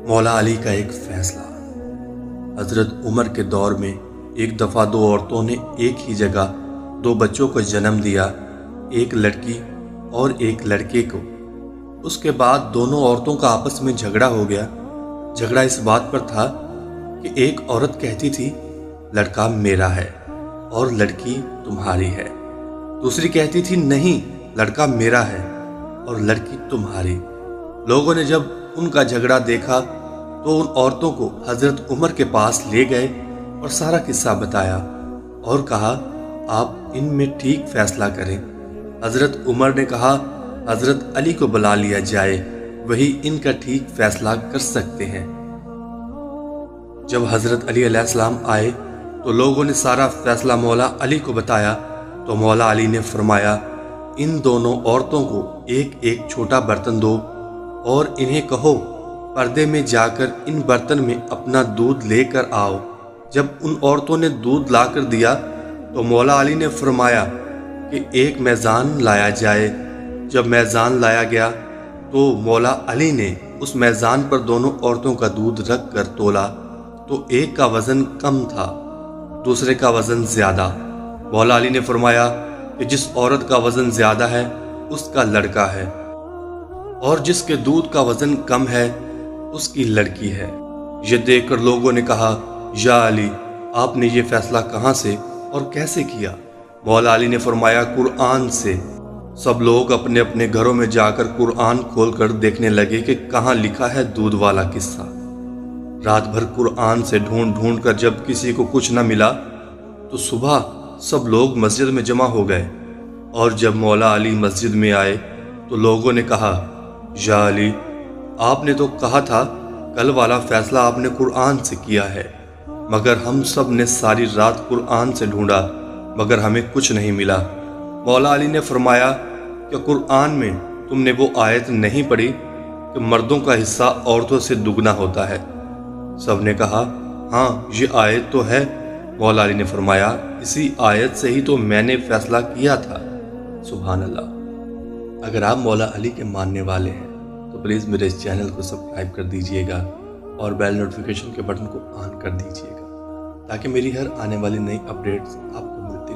مولا علی کا ایک فیصلہ۔ حضرت عمر کے دور میں ایک دفعہ دو عورتوں نے ایک ہی جگہ دو بچوں کو جنم دیا، ایک لڑکی اور ایک لڑکے کو۔ اس کے بعد دونوں عورتوں کا آپس میں جھگڑا ہو گیا۔ جھگڑا اس بات پر تھا کہ ایک عورت کہتی تھی لڑکا میرا ہے اور لڑکی تمہاری ہے، دوسری کہتی تھی نہیں لڑکا میرا ہے اور لڑکی تمہاری۔ لوگوں نے جب ان کا جھگڑا دیکھا تو ان عورتوں کو حضرت عمر کے پاس لے گئے اور سارا قصہ بتایا اور کہا آپ ان میں ٹھیک فیصلہ کریں۔ حضرت عمر نے کہا حضرت علی کو بلا لیا جائے، وہی ان کا ٹھیک فیصلہ کر سکتے ہیں۔ جب حضرت علی علیہ السلام آئے تو لوگوں نے سارا فیصلہ مولا علی کو بتایا تو مولا علی نے فرمایا ان دونوں عورتوں کو ایک ایک چھوٹا برتن دو اور انہیں کہو پردے میں جا کر ان برتن میں اپنا دودھ لے کر آؤ۔ جب ان عورتوں نے دودھ لا کر دیا تو مولا علی نے فرمایا کہ ایک میزان لایا جائے۔ جب میزان لایا گیا تو مولا علی نے اس میزان پر دونوں عورتوں کا دودھ رکھ کر تولا تو ایک کا وزن کم تھا، دوسرے کا وزن زیادہ۔ مولا علی نے فرمایا کہ جس عورت کا وزن زیادہ ہے اس کا لڑکا ہے اور جس کے دودھ کا وزن کم ہے اس کی لڑکی ہے۔ یہ دیکھ کر لوگوں نے کہا یا علی آپ نے یہ فیصلہ کہاں سے اور کیسے کیا؟ مولا علی نے فرمایا قرآن سے۔ سب لوگ اپنے اپنے گھروں میں جا کر قرآن کھول کر دیکھنے لگے کہ کہاں لکھا ہے دودھ والا قصہ۔ رات بھر قرآن سے ڈھونڈ ڈھونڈ کر جب کسی کو کچھ نہ ملا تو صبح سب لوگ مسجد میں جمع ہو گئے، اور جب مولا علی مسجد میں آئے تو لوگوں نے کہا یا علی آپ نے تو کہا تھا کل والا فیصلہ آپ نے قرآن سے کیا ہے، مگر ہم سب نے ساری رات قرآن سے ڈھونڈا مگر ہمیں کچھ نہیں ملا۔ مولا علی نے فرمایا کہ قرآن میں تم نے وہ آیت نہیں پڑھی کہ مردوں کا حصہ عورتوں سے دگنا ہوتا ہے؟ سب نے کہا ہاں یہ آیت تو ہے۔ مولا علی نے فرمایا اسی آیت سے ہی تو میں نے فیصلہ کیا تھا۔ سبحان اللہ۔ اگر آپ مولا علی کے ماننے والے ہیں تو پلیز میرے اس چینل کو سبسکرائب کر دیجئے گا اور بیل نوٹیفیکیشن کے بٹن کو آن کر دیجئے گا تاکہ میری ہر آنے والی نئی اپڈیٹس آپ کو ملتی